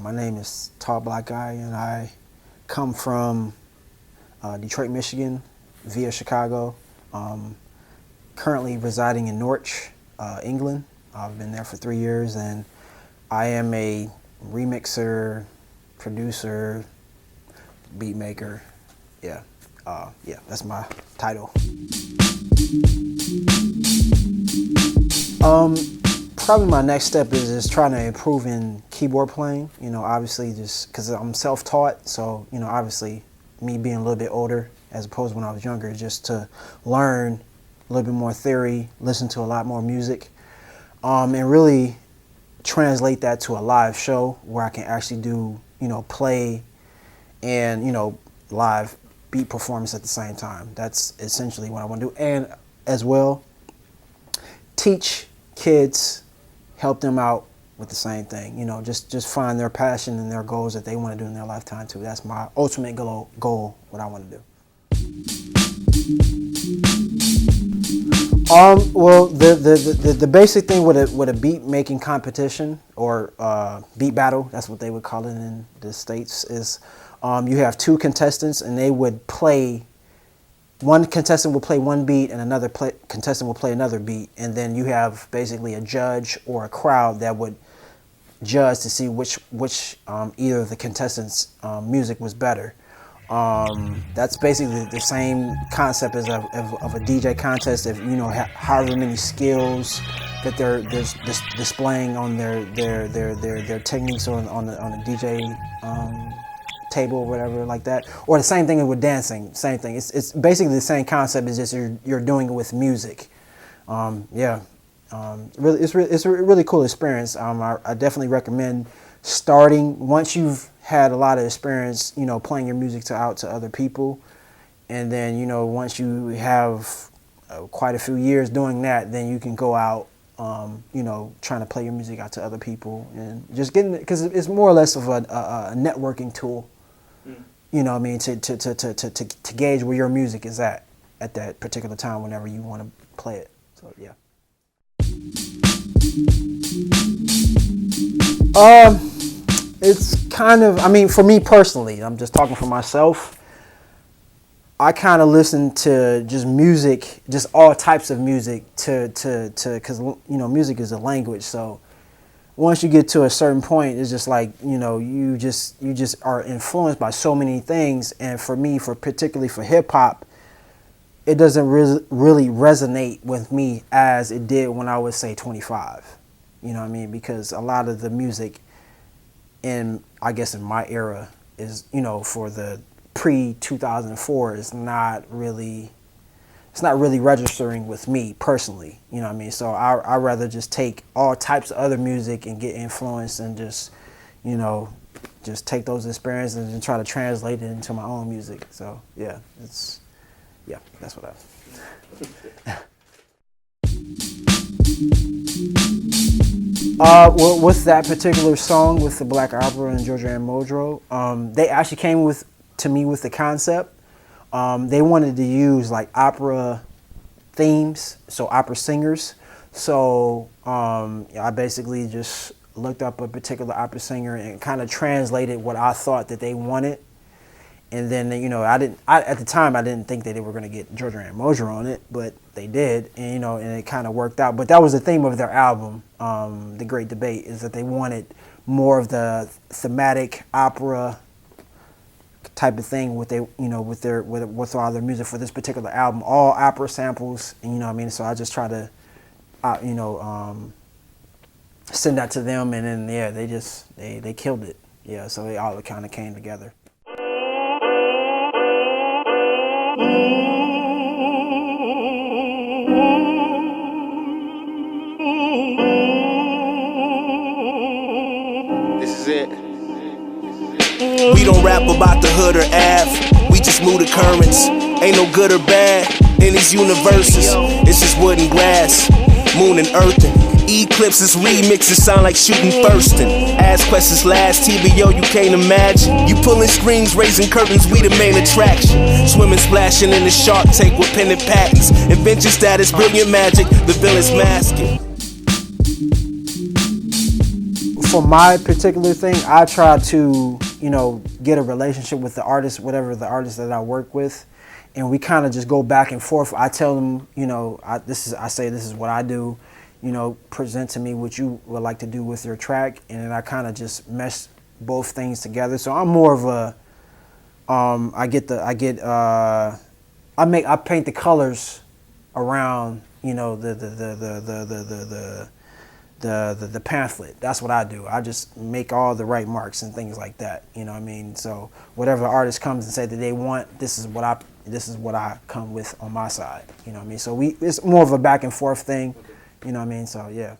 My name is Tall Black Guy, and I come from Detroit, Michigan, via Chicago. Currently residing in Norwich, England. I've been there for 3 years, and I am a remixer, producer, beat maker. Yeah, that's my title. Probably my next step is just trying to improve in keyboard playing. You know, obviously just because I'm self-taught, so, you know, obviously me being a little bit older as opposed to when I was younger, just to learn a little bit more theory, listen to a lot more music, and really translate that to a live show where I can actually do, you know, play and, you know, live beat performance at the same time. That's essentially what I want to do. And as well, teach kids, help them out with the same thing. You know, just find their passion and their goals that they want to do in their lifetime too. That's my ultimate goal, what I want to do. Well, the basic thing with a beat making competition or beat battle, that's what they would call it in the States, is you have two contestants and they would play. One contestant will play one beat and another contestant will play another beat, and then you have basically a judge or a crowd that would judge to see which either of the contestants' music was better. That's basically the same concept as of a DJ contest. If you know however many skills that they're displaying on their techniques on the DJ table or whatever like that, or the same thing with dancing. Same thing. It's basically the same concept. It's just you're doing it with music. Really, it's a really cool experience. I definitely recommend starting once you've had a lot of experience, you know, playing your music out to other people, and then, you know, once you have quite a few years doing that, then you can go out, you know, trying to play your music out to other people and just getting it, because it's more or less of a networking tool. You know what I mean, to gauge where your music is at that particular time whenever you want to play it. So yeah. It's kind of, I mean, for me personally, I'm just talking for myself, I kind of listen to just music, just all types of music because, you know, music is a language. So once you get to a certain point, it's just like, you know, you just are influenced by so many things. And for me, particularly for hip hop, it doesn't really resonate with me as it did when I was, say, 25. You know what I mean? Because a lot of the music I guess in my era is, you know, for the pre-2004 is not really registering with me personally. You know what I mean? So I'd rather just take all types of other music and get influenced and just, you know, just take those experiences and try to translate it into my own music. So yeah, that's what I. Well, with that particular song with the Black Opera and Georgia and Modro, they actually came to me with the concept. They wanted to use like opera themes, so opera singers. So I basically just looked up a particular opera singer and kind of translated what I thought that they wanted. And then, you know, at the time I didn't think that they were going to get Georgia and Modro on it, but they did, and, you know, and it kind of worked out. But that was the theme of their album, The Great Debate, is that they wanted more of the thematic opera type of thing with with all their music for this particular album, all opera samples, and, you know what I mean. So I just try to, send that to them, and then yeah, they killed it. Yeah, so it all kind of came together. This is it. We don't rap about the hood or Ave. We just move the currents. Ain't no good or bad in these universes. It's just wood and grass. moon and earthing. Eclipses, remixes sound like shooting Thurston. Ask questions last, TBO, you can't imagine. You pulling strings, raising curtains, we the main attraction. Swimming, splashing in the Shark Tank with pendant patents. Invention status, brilliant magic, the villain's masking. For my particular thing, I try to, get a relationship with the artist, whatever the artist that I work with, and we kind of just go back and forth. I tell them, I say this is what I do, present to me what you would like to do with your track, and then I kind of just mesh both things together. So I'm more of a, I paint the colors around, the pamphlet. That's what I do. I just make all the right marks and things like that. You know what I mean? So whatever the artist comes and say that they want, this is what I come with on my side. You know what I mean? So it's more of a back and forth thing. Okay. You know what I mean? So yeah.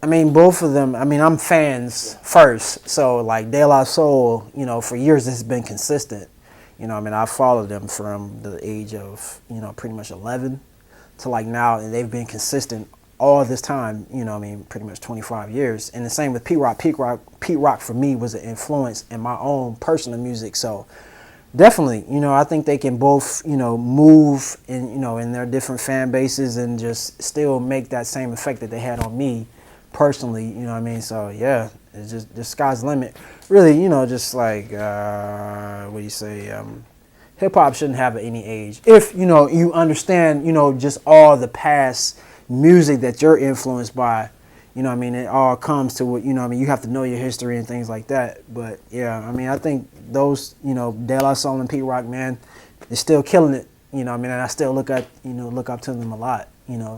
I mean, both of them. I mean, I'm fans first. So like De La Soul, for years it's been consistent. I mean, I followed them from the age of pretty much 11 to like now, and they've been consistent all this time, pretty much 25 years. And the same with Pete Rock. Pete Rock for me was an influence in my own personal music. So definitely, I think they can both, move in, in their different fan bases and just still make that same effect that they had on me personally, you know what I mean? So yeah, it's just the sky's the limit. Really, just like, what do you say, hip hop shouldn't have any age. If, you understand, just all the past music that you're influenced by, I mean, it all comes to what, I mean, you have to know your history and things like that. But yeah, I mean, I think those, De La Soul and Pete Rock, man, they're still killing it, I mean, and I still look up to them a lot,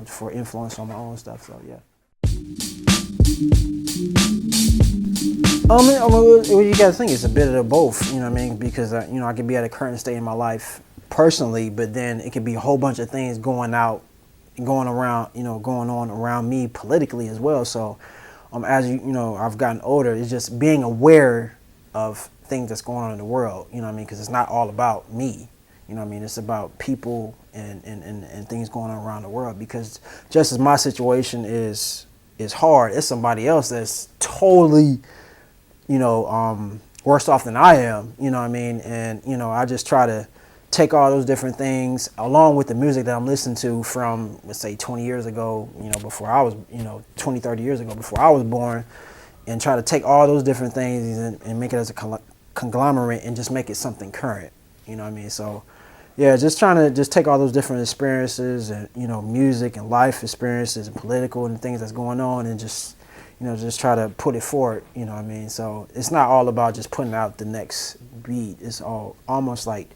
for influence on my own stuff. So yeah. What you gotta think, it's a bit of both, you know what I mean? Because I could be at a current state in my life personally, but then it could be a whole bunch of things going on around me politically as well. So as I've gotten older, it's just being aware of things that's going on in the world, you know what I mean? Because it's not all about me, you know what I mean? It's about people and things going on around the world. Because just as my situation is hard, it's somebody else that's totally worse off than I am, you know what I mean? And, I just try to take all those different things along with the music that I'm listening to from, let's say, 20 years ago, before I was, 20, 30 years ago, before I was born, and try to take all those different things and make it as a conglomerate and just make it something current, you know what I mean? So, yeah, just trying to just take all those different experiences and, music and life experiences and political and things that's going on and just try to put it forward, you know what I mean? So it's not all about just putting out the next beat. It's almost like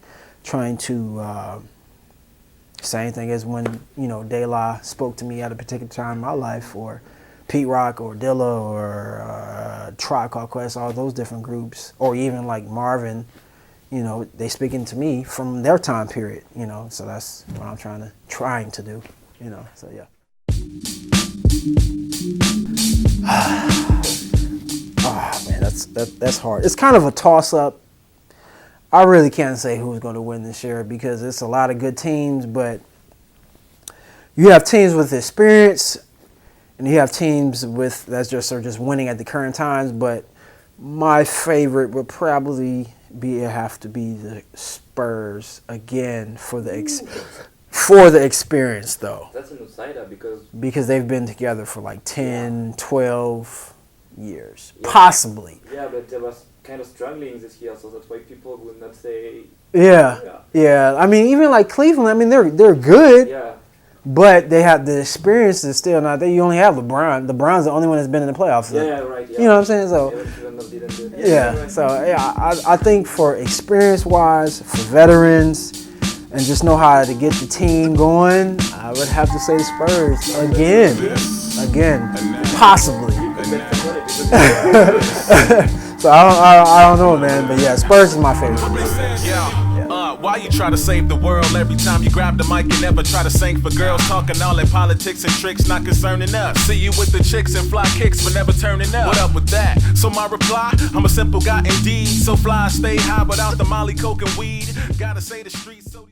trying to, same thing as when, De La spoke to me at a particular time in my life, or Pete Rock or Dilla or Tribe Called Quest, all those different groups, or even like Marvin, they speaking to me from their time period, so that's what I'm trying to do, so yeah. Oh man, that's hard. It's kind of a toss-up. I really can't say who's going to win this year because it's a lot of good teams, but you have teams with experience and you have teams that are just winning at the current times. But my favorite would probably have to be the Spurs again for the experience, though. That's an outsider because they've been together for like 10, 12 years, possibly. Yeah, but they was kind of struggling this year, so that's why people would not say. Yeah. I mean, even like Cleveland. I mean, they're good. Yeah. But they have the experience is still not there. You only have LeBron. LeBron's the only one that's been in the playoffs. Yeah, right. Yeah. You know what I'm saying? So. Yeah. So yeah, I think for experience-wise, for veterans, and just know how to get the team going, I would have to say Spurs again, possibly. So I don't know, man, but yeah, Spurs is my favorite. Why you try to save the world every time you grab the mic and never try to sing for girls talking all that politics and tricks not concerning us. See you with the chicks and fly kicks but never turning up. What up with that? So my reply, I'm a simple guy indeed. So fly, stay high without the Molly, coke and weed. Gotta say the streets so